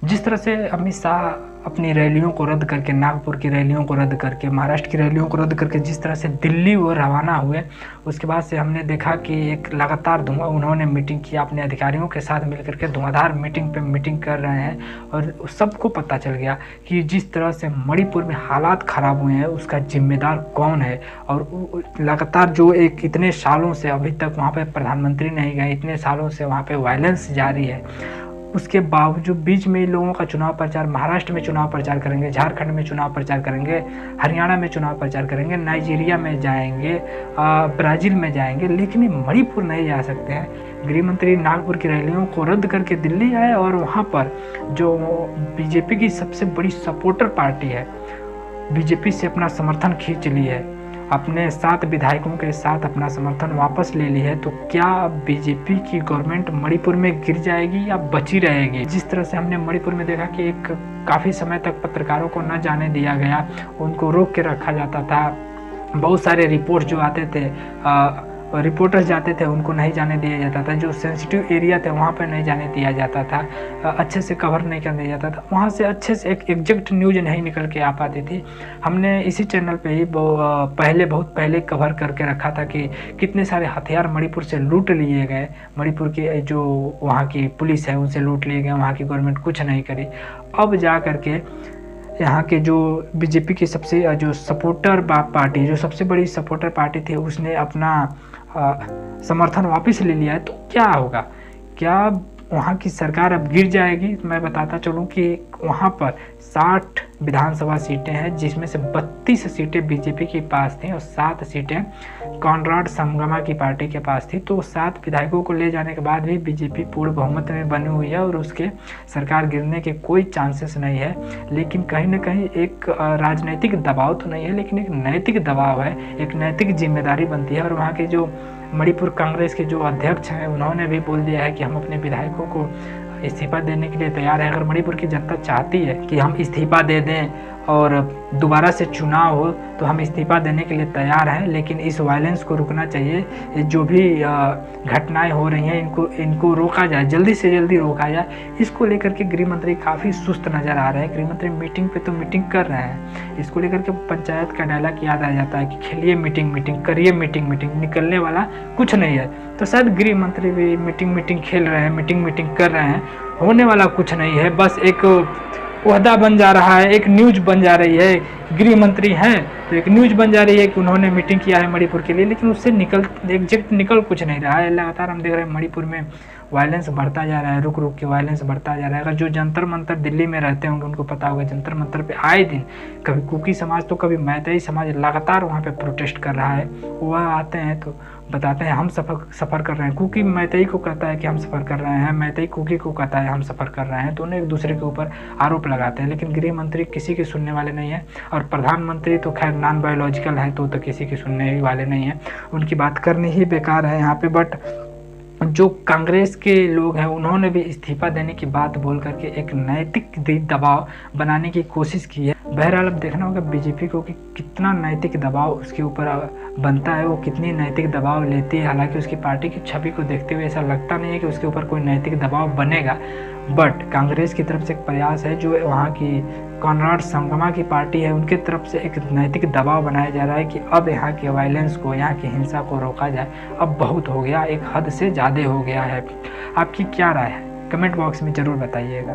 जिस तरह से अमित शाह अपनी रैलियों को रद्द करके, नागपुर की रैलियों को रद्द करके, महाराष्ट्र की रैलियों को रद्द करके जिस तरह से दिल्ली वो रवाना हुए, उसके बाद से हमने देखा कि एक लगातार उन्होंने मीटिंग की, अपने अधिकारियों के साथ मिलकर के धुआंधार मीटिंग पे मीटिंग कर रहे हैं। और सबको पता चल गया कि जिस तरह से मणिपुर में हालात ख़राब हुए हैं उसका जिम्मेदार कौन है। और लगातार जो एक इतने सालों से अभी तक वहाँ पे प्रधानमंत्री नहीं गए, इतने सालों से वहाँ पे वायलेंस जारी है, उसके बावजूद बीच में लोगों का चुनाव प्रचार, महाराष्ट्र में चुनाव प्रचार करेंगे, झारखंड में चुनाव प्रचार करेंगे, हरियाणा में चुनाव प्रचार करेंगे, नाइजीरिया में जाएंगे, ब्राज़ील में जाएंगे, लेकिन मणिपुर नहीं जा सकते हैं। गृह मंत्री नागपुर की रैलियों को रद्द करके दिल्ली आए और वहाँ पर जो बीजेपी की सबसे बड़ी सपोर्टर पार्टी है, बीजेपी से अपना समर्थन खींच ली है, अपने 7 विधायकों के साथ अपना समर्थन वापस ले ली है, तो क्या बीजेपी की गवर्नमेंट मणिपुर में गिर जाएगी या बची रहेगी? जिस तरह से हमने मणिपुर में देखा कि एक काफ़ी समय तक पत्रकारों को न जाने दिया गया, उनको रोक के रखा जाता था, बहुत सारे रिपोर्ट जो आते थे, रिपोर्टर्स जाते थे, उनको नहीं जाने दिया जाता था, जो सेंसिटिव एरिया थे वहाँ पर नहीं जाने दिया जाता था, अच्छे से कवर नहीं करने जाता था, वहाँ से अच्छे से एक एग्जैक्ट न्यूज़ नहीं निकल के आ पाती थी। हमने इसी चैनल पे ही बहुत पहले कवर करके रखा था कि कितने सारे हथियार मणिपुर से लूट लिए गए, मणिपुर की जो वहाँ की पुलिस है उनसे लूट लिए गए, वहाँ की गवर्नमेंट कुछ नहीं करी। अब जा करके यहाँ के जो बीजेपी की सबसे जो सपोर्टर पार्टी, जो सबसे बड़ी सपोर्टर पार्टी थी, उसने अपना समर्थन वापस ले लिया है, तो क्या होगा? क्या वहाँ की सरकार अब गिर जाएगी? मैं बताता चलूँ कि वहाँ पर 60 विधानसभा सीटें हैं, जिसमें से 32 सीटें बीजेपी के पास थी और 7 सीटें कॉनराड संगमा की पार्टी के पास थी। तो 7 विधायकों को ले जाने के बाद भी बीजेपी पूर्ण बहुमत में बनी हुई है और उसके सरकार गिरने के कोई चांसेस नहीं है। लेकिन कहीं ना कहीं एक राजनीतिक दबाव तो नहीं है, लेकिन एक नैतिक दबाव है, एक नैतिक जिम्मेदारी बनती है। और वहाँ के जो मणिपुर कांग्रेस के जो अध्यक्ष हैं, उन्होंने भी बोल दिया है कि हम अपने विधायकों को इस्तीफा देने के लिए तैयार है। अगर मणिपुर की जनता चाहती है कि हम इस्तीफा दे दें और दोबारा से चुनाव हो, तो हम इस्तीफा देने के लिए तैयार हैं, लेकिन इस वायलेंस को रुकना चाहिए। जो भी घटनाएं हो रही हैं इनको रोका जाए, जल्दी से जल्दी रोका जाए। इसको लेकर के गृह मंत्री काफ़ी सुस्त नज़र आ रहे हैं। गृह मंत्री मीटिंग पे तो मीटिंग कर रहे हैं, इसको लेकर के पंचायत का डायलॉग याद आ जाता है कि खेलिए मीटिंग मीटिंग, करिए मीटिंग मीटिंग, निकलने वाला कुछ नहीं है। तो शायद गृह मंत्री भी मीटिंग मीटिंग खेल रहे हैं, मीटिंग मीटिंग कर रहे हैं, होने वाला कुछ नहीं है। बस एक ओहदा बन जा रहा है, एक न्यूज़ बन जा रही है। गृह मंत्री हैं तो एक न्यूज़ बन जा रही है कि उन्होंने मीटिंग किया है मणिपुर के लिए, लेकिन उससे एग्जैक्ट निकल कुछ नहीं रहा है। लगातार हम देख रहे हैं मणिपुर में वायलेंस बढ़ता जा रहा है, रुक रुक के वायलेंस बढ़ता जा रहा है। अगर जो जंतर मंतर दिल्ली में रहते होंगे उनको पता होगा, जंतर मंतर पे आए दिन कभी कुकी समाज तो कभी मैतेई समाज लगातार वहाँ पे प्रोटेस्ट कर रहा है। वह आते हैं तो बताते हैं हम सफ़र कर रहे हैं। कुकी मैतेई को कहता है कि हम सफ़र कर रहे हैं, मैतेई कुकी को कहता है हम सफ़र कर रहे हैं, दोनों एक दूसरे के ऊपर आरोप लगाते हैं। लेकिन गृह मंत्री किसी की सुनने वाले नहीं है, और प्रधानमंत्री तो खैर नॉन बायोलॉजिकल है, तो किसी की सुनने वाले नहीं है, उनकी बात करनी ही बेकार है यहाँ पे। बट जो कांग्रेस के लोग हैं उन्होंने भी इस्तीफा देने की बात बोल करके एक नैतिक दबाव बनाने की कोशिश की है। बहरहाल अब देखना होगा बीजेपी को कि कितना नैतिक दबाव उसके ऊपर बनता है, वो कितनी नैतिक दबाव लेती है। हालांकि उसकी पार्टी की छवि को देखते हुए ऐसा लगता नहीं है कि उसके ऊपर कोई नैतिक दबाव बनेगा, बट कांग्रेस की तरफ से एक प्रयास है, जो वहाँ की कॉनराड संगमा की पार्टी है उनके तरफ से एक नैतिक दबाव बनाया जा रहा है कि अब यहाँ के वायलेंस को, यहाँ की हिंसा को रोका जाए। अब बहुत हो गया, एक हद से ज़्यादा हो गया है। आपकी क्या राय है? कमेंट बॉक्स में ज़रूर बताइएगा।